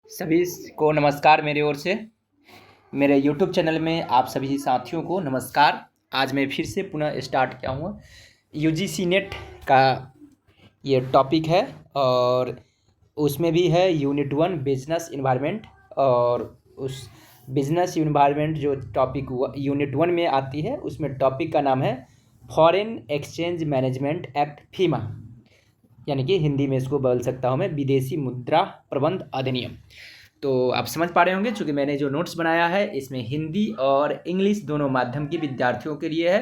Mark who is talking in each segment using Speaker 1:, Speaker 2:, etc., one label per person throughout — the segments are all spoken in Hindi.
Speaker 1: सभी को नमस्कार मेरी ओर से। मेरे यूट्यूब चैनल में आप सभी साथियों को नमस्कार। आज मैं फिर से पुनः स्टार्ट किया हूँ यूजीसी नेट का ये टॉपिक है और उसमें भी है यूनिट 1 बिजनेस इन्वायरमेंट। और उस बिजनेस इन्वायरमेंट जो टॉपिक यूनिट 1 में आती है उसमें टॉपिक का नाम है फॉरेन एक्सचेंज मैनेजमेंट एक्ट फीमा, यानी कि हिंदी में इसको बोल सकता हूँ मैं विदेशी मुद्रा प्रबंध अधिनियम। तो आप समझ पा रहे होंगे, चूँकि मैंने जो नोट्स बनाया है इसमें हिंदी और इंग्लिश दोनों माध्यम के विद्यार्थियों के लिए है।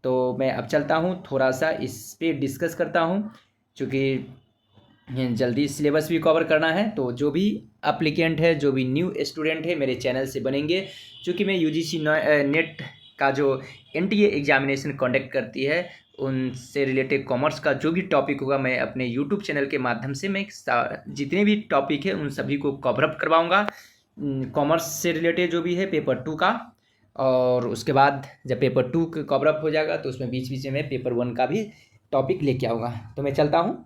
Speaker 1: तो मैं अब चलता हूँ, थोड़ा सा इस पे डिस्कस करता हूँ, चूँकि जल्दी सिलेबस भी कवर करना है। तो जो भी एप्लीकेंट है, जो भी न्यू स्टूडेंट है मेरे चैनल से बनेंगे, चूँकि मैं यूजीसी नेट का जो एनटीए एग्जामिनेशन कंडक्ट करती है उनसे रिलेटेड कॉमर्स का जो भी टॉपिक होगा मैं अपने यूट्यूब चैनल के माध्यम से मैं जितने भी टॉपिक है उन सभी को कवर अप करवाऊँगा। कॉमर्स से रिलेटेड जो भी है पेपर 2 का, और उसके बाद जब पेपर 2 कवर अप हो जाएगा तो उसमें बीच बीच में पेपर 1 का भी टॉपिक लेके आऊँगा। तो मैं चलता हूँ,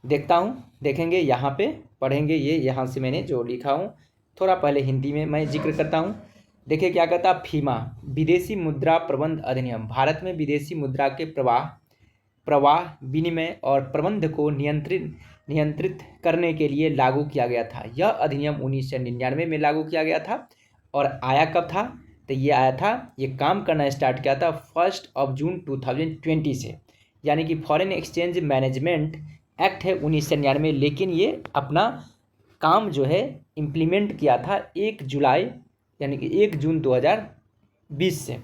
Speaker 1: देखता हूँ, देखेंगे यहाँ पे पढ़ेंगे। ये यहाँ से मैंने जो लिखा हूँ थोड़ा पहले हिंदी में मैं जिक्र करता हूँ। देखिए क्या कहता है, फीमा विदेशी मुद्रा प्रबंध अधिनियम भारत में विदेशी मुद्रा के प्रवाह विनिमय और प्रबंध को नियंत्रित करने के लिए लागू किया गया था। यह अधिनियम 1999 में लागू किया गया था। और आया कब था, तो ये आया था, ये काम करना स्टार्ट किया था 1 जून 2020 से, यानी कि फॉरेन एक्सचेंज मैनेजमेंट एक्ट है 1999, लेकिन ये अपना काम जो है इम्प्लीमेंट किया था 1 जुलाई यानी कि 1 जून 2020 से।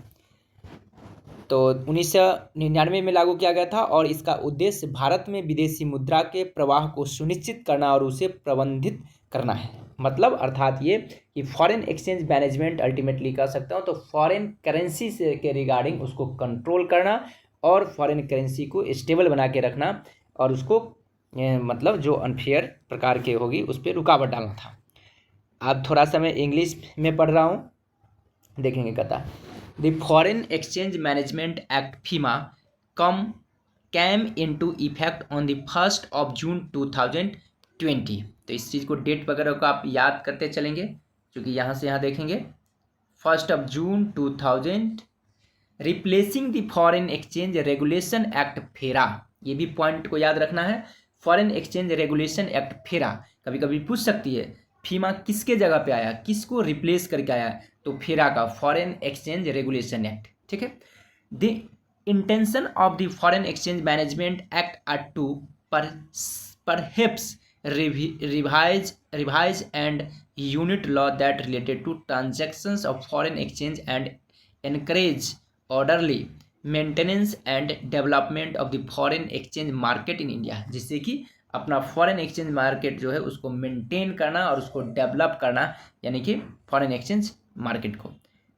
Speaker 1: तो 1999 में लागू किया गया था और इसका उद्देश्य भारत में विदेशी मुद्रा के प्रवाह को सुनिश्चित करना और उसे प्रबंधित करना है। मतलब अर्थात ये कि फॉरेन एक्सचेंज मैनेजमेंट अल्टीमेटली कह सकता हूँ तो फॉरेन करेंसी से के रिगार्डिंग उसको कंट्रोल करना और फॉरेन करेंसी को स्टेबल बना के रखना और उसको मतलब जो अनफेयर प्रकार के होगी उस पर रुकावट डालना था। अब थोड़ा सा मैं इंग्लिश में पढ़ रहा हूँ, देखेंगे कहता the foreign exchange management act FEMA came into effect on the 1 June 2020। तो इस चीज़ को डेट वगैरह को आप याद करते चलेंगे, क्योंकि यहाँ से यहाँ देखेंगे 1 जून 2000 replacing the foreign exchange regulation act फेरा। ये भी पॉइंट को याद रखना है, फॉरेन एक्सचेंज रेगुलेशन एक्ट फेरा। कभी कभी पूछ सकती है फीमा किसके जगह पे आया, किसको रिप्लेस करके आया, तो फेरा का फॉरेन एक्सचेंज रेगुलेशन एक्ट। ठीक है। The intention of the foreign exchange management act are to perhaps revise and unit law that related to transactions of foreign exchange and encourage orderly maintenance and development of the foreign exchange market in India, जिससे कि अपना फॉरेन एक्सचेंज मार्केट जो है उसको मेंटेन करना और उसको डेवलप करना, यानी कि फॉरेन एक्सचेंज मार्केट को।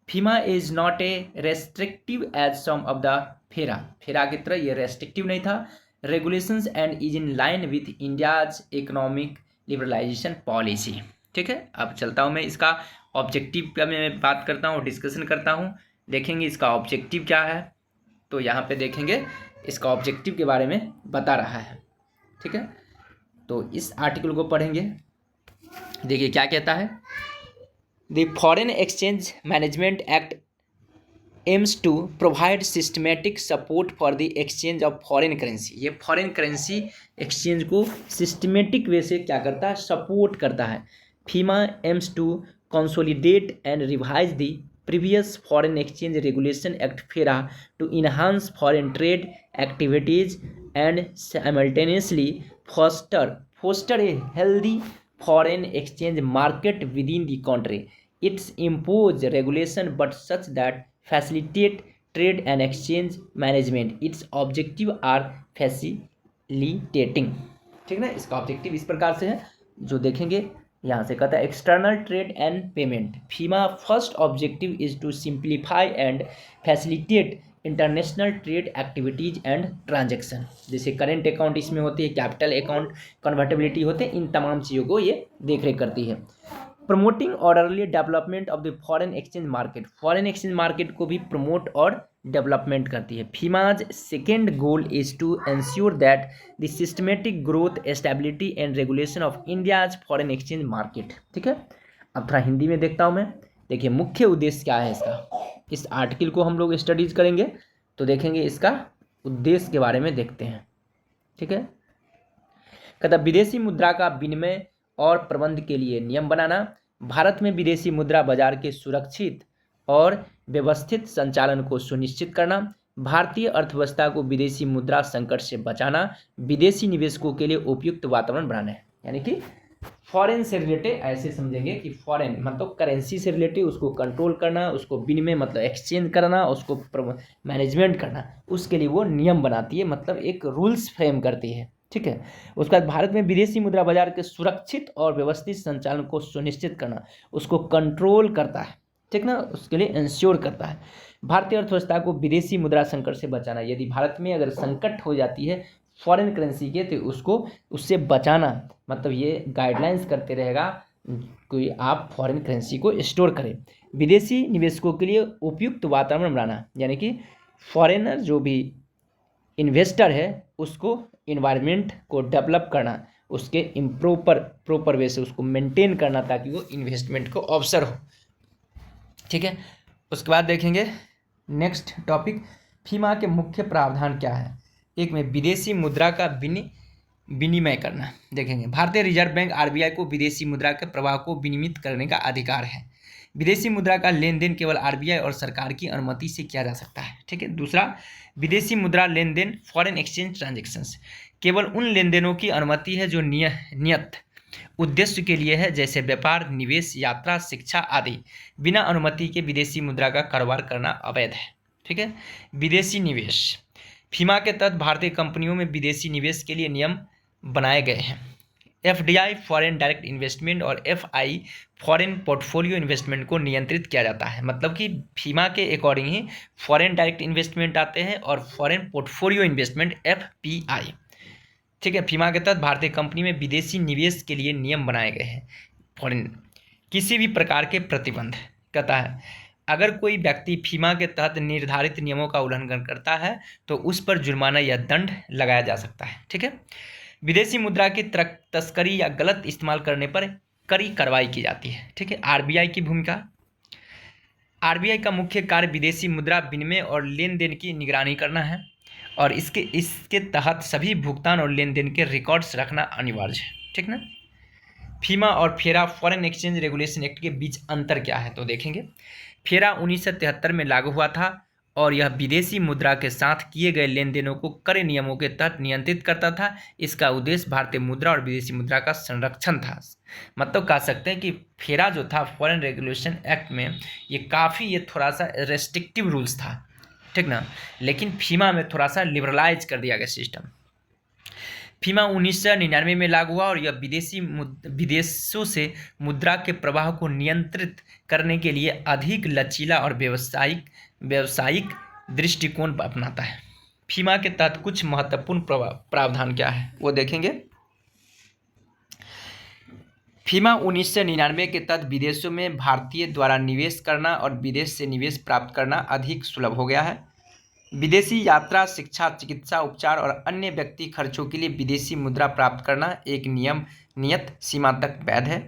Speaker 1: FEMA is not a restrictive as some of the FERA की तरह ये रेस्ट्रिक्टिव नहीं था। Regulations and is in line with India's economic liberalisation policy. ठीक है। अब चलता हूँ मैं इसका ऑब्जेक्टिव का मैं बात करता हूँ, डिस्कशन करता हूँ। देखेंगे इसका ऑब्जेक्टिव क्या है, तो यहाँ पे देखेंगे इसका ऑब्जेक्टिव के बारे में बता रहा है। ठीक है। तो इस आर्टिकल को पढ़ेंगे, देखिए क्या कहता है। The foreign exchange management act aims to provide systematic support for the exchange of foreign currency. ये फॉरेन करेंसी एक्सचेंज को सिस्टमेटिक वे से क्या करता है, सपोर्ट करता है। FEMA aims to consolidate and revise the previous foreign exchange regulation act FERA to enhance foreign trade activities and simultaneously foster a healthy foreign exchange market within the country. It's impose regulation but such that facilitate trade and exchange management. Its objective are facilitating। ठीक ना, इसका ऑब्जेक्टिव इस प्रकार से है जो देखेंगे। यहाँ से कहता है external trade and payment. FEMA first objective is to simplify and facilitate international trade activities and transaction. जैसे करेंट अकाउंट इसमें होती है, कैपिटल अकाउंट, कन्वर्टेबिलिटी होते हैं, इन तमाम चीज़ों को ये देख रेख करती है। Promoting orderly development of the foreign exchange market. Foreign exchange market को भी प्रमोट और डेवलपमेंट करती है। FEMA's second goal is to ensure that the systematic growth, stability and regulation of India's foreign exchange market. ठीक है, अब थोड़ा हिंदी में देखता हूँ मैं। देखिए मुख्य उद्देश्य क्या है इसका, इस आर्टिकल को हम लोग स्टडीज करेंगे तो देखेंगे इसका उद्देश्य के बारे में देखते हैं। ठीक है, कहता विदेशी मुद्रा का विनिमय और प्रबंध के लिए नियम बनाना, भारत में विदेशी मुद्रा बाजार के सुरक्षित और व्यवस्थित संचालन को सुनिश्चित करना, भारतीय अर्थव्यवस्था को विदेशी मुद्रा संकट से बचाना, विदेशी निवेशकों के लिए उपयुक्त वातावरण बनाना है। यानी कि फॉरेन से रिलेटेड ऐसे समझेंगे कि फॉरेन मतलब करेंसी से रिलेटेड, उसको कंट्रोल करना, उसको विनिमय मतलब एक्सचेंज करना, उसको मैनेजमेंट करना, उसके लिए वो नियम बनाती है, मतलब एक रूल्स फ्रेम करती है। ठीक है, उसके बाद भारत में विदेशी मुद्रा बाजार के सुरक्षित और व्यवस्थित संचालन को सुनिश्चित करना, उसको कंट्रोल करता है। ठीक ना, उसके लिए इंश्योर करता है। भारतीय अर्थव्यवस्था को विदेशी मुद्रा संकट से बचाना, यदि भारत में अगर संकट हो जाती है फॉरेन करेंसी के तो उसको उससे बचाना, मतलब ये गाइडलाइंस करते रहेगा कोई आप फॉरेन करेंसी को स्टोर करें। विदेशी निवेशकों के लिए उपयुक्त वातावरण बनाना, यानी कि फॉरेनर जो भी इन्वेस्टर है उसको इन्वायरमेंट को डेवलप करना, उसके प्रॉपर वे से उसको मेंटेन करना ताकि वो इन्वेस्टमेंट को अवसर हो। ठीक है, उसके बाद देखेंगे नेक्स्ट टॉपिक, फीमा के मुख्य प्रावधान क्या है। एक में विदेशी मुद्रा का विनिमय करना, देखेंगे भारतीय रिजर्व बैंक आरबीआई को विदेशी मुद्रा के प्रवाह को विनियमित करने का अधिकार है। विदेशी मुद्रा का लेन देन केवल आरबीआई और सरकार की अनुमति से किया जा सकता है। ठीक है, दूसरा विदेशी मुद्रा लेन देन फॉरेन एक्सचेंज ट्रांजेक्शन्स, केवल उन लेन देनों की अनुमति है जो नियत उद्देश्य के लिए है, जैसे व्यापार, निवेश, यात्रा, शिक्षा आदि। बिना अनुमति के विदेशी मुद्रा का कारोबार करना अवैध है। ठीक है, विदेशी निवेश, फीमा के तहत भारतीय कंपनियों में विदेशी निवेश के लिए नियम बनाए गए हैं। एफडीआई फॉरेन डायरेक्ट इन्वेस्टमेंट और एफआई फॉरेन पोर्टफोलियो इन्वेस्टमेंट को नियंत्रित किया जाता है, मतलब कि फीमा के अकॉर्डिंग ही फॉरेन डायरेक्ट इन्वेस्टमेंट आते हैं और फॉरेन पोर्टफोलियो इन्वेस्टमेंट एफपीआई। ठीक है, फीमा के तहत भारतीय कंपनी में विदेशी निवेश के लिए नियम बनाए गए हैं। फॉरेन किसी भी प्रकार के प्रतिबंध, कहता है अगर कोई व्यक्ति फीमा के तहत निर्धारित नियमों का उल्लंघन करता है तो उस पर जुर्माना या दंड लगाया जा सकता है। ठीक है, विदेशी मुद्रा की तस्करी या गलत इस्तेमाल करने पर कड़ी कार्रवाई की जाती है। ठीक है, आरबीआई की भूमिका, आरबीआई का मुख्य कार्य विदेशी मुद्रा विनिमय और लेन देन की निगरानी करना है और इसके तहत सभी भुगतान और लेन देन के रिकॉर्ड्स रखना अनिवार्य है। ठीक ना, फीमा और फेरा फॉरेन एक्सचेंज रेगुलेशन एक्ट के बीच अंतर क्या है तो देखेंगे। फेरा 1973 में लागू हुआ था और यह विदेशी मुद्रा के साथ किए गए लेन देनों को कड़े नियमों के तहत नियंत्रित करता था। इसका उद्देश्य भारतीय मुद्रा और विदेशी मुद्रा का संरक्षण था। मतलब कह सकते हैं कि फेरा जो था फॉरेन रेगुलेशन एक्ट में ये थोड़ा सा रेस्ट्रिक्टिव रूल्स था। ठीक ना, लेकिन फीमा में थोड़ा सा लिबरलाइज कर दिया गया सिस्टम। फीमा 1999 में लागू हुआ और यह विदेशों से मुद्रा के प्रवाह को नियंत्रित करने के लिए अधिक लचीला और व्यावसायिक दृष्टिकोण अपनाता है। फीमा के तहत कुछ महत्वपूर्ण प्रावधान क्या है वो देखेंगे। फीमा 1999 के तहत विदेशों में भारतीय द्वारा निवेश करना और विदेश से निवेश प्राप्त करना अधिक सुलभ हो गया है। विदेशी यात्रा, शिक्षा, चिकित्सा, उपचार और अन्य व्यक्ति खर्चों के लिए विदेशी मुद्रा प्राप्त करना एक नियत सीमा तक वैध है।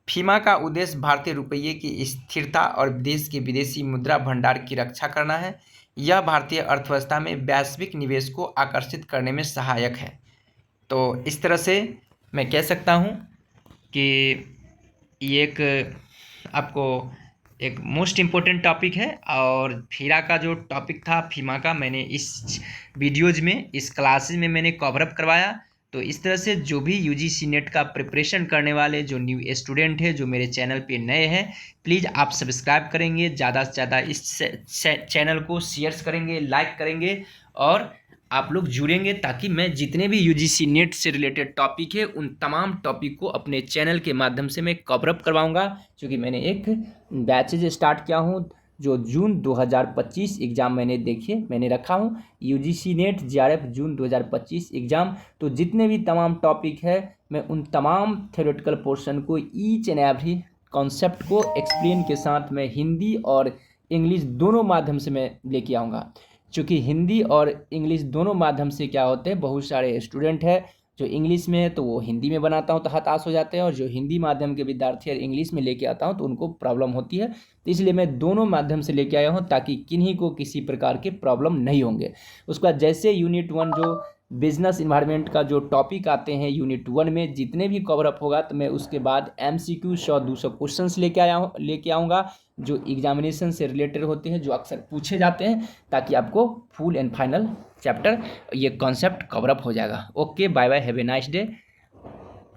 Speaker 1: फीमा का उद्देश्य भारतीय रुपये की स्थिरता और देश के विदेशी मुद्रा भंडार की रक्षा करना है। यह भारतीय अर्थव्यवस्था में वैश्विक निवेश को आकर्षित करने में सहायक है। तो इस तरह से मैं कह सकता हूँ कि ये एक आपको एक मोस्ट इम्पोर्टेंट टॉपिक है और फेरा का जो टॉपिक था फीमा का मैंने इस वीडियोज़ में, इस क्लासेज में मैंने कवरअप करवाया। तो इस तरह से जो भी यूजीसी नेट का प्रिपरेशन करने वाले जो न्यू स्टूडेंट है, जो मेरे चैनल पे नए हैं, प्लीज़ आप सब्सक्राइब करेंगे, ज़्यादा से ज़्यादा इस चैनल को शेयर करेंगे, लाइक करेंगे और आप लोग जुड़ेंगे ताकि मैं जितने भी यूजीसी नेट से रिलेटेड टॉपिक है उन तमाम टॉपिक को अपने चैनल के माध्यम से मैं कवरअप करवाऊंगा। क्योंकि मैंने एक बैचेज स्टार्ट किया हूं जो जून 2025 एग्ज़ाम मैंने रखा हूं, यूजीसी नेट जीआरएफ जून 2025 एग्ज़ाम। तो जितने भी तमाम टॉपिक है मैं उन तमाम थ्योरेटिकल पोर्शन को, ईच एंड एवरी कॉन्सेप्ट को एक्सप्लेन के साथ मैं हिंदी और इंग्लिश दोनों माध्यम से मैं लेके आऊँगा। चूँकि हिंदी और इंग्लिश दोनों माध्यम से क्या होते हैं, बहुत सारे स्टूडेंट हैं जो इंग्लिश में है तो वो हिंदी में बनाता हूँ तो हताश हो जाते हैं, और जो हिंदी माध्यम के विद्यार्थी और इंग्लिश में लेके आता हूँ तो उनको प्रॉब्लम होती है। तो इसलिए मैं दोनों माध्यम से लेके आया हूँ ताकि किन्हीं को किसी प्रकार के प्रॉब्लम नहीं होंगे। उसके बाद जैसे यूनिट 1 जो बिजनेस इन्वायरमेंट का जो टॉपिक आते हैं यूनिट 1 में जितने भी कवर अप होगा, तो मैं उसके बाद MCQ 100-200 क्वेश्चंस लेके आऊँगा जो एग्जामिनेशन से रिलेटेड होते हैं, जो अक्सर पूछे जाते हैं, ताकि आपको फुल एंड फाइनल चैप्टर ये कॉन्सेप्ट कवर अप हो जाएगा। Okay, bye bye, have a nice day.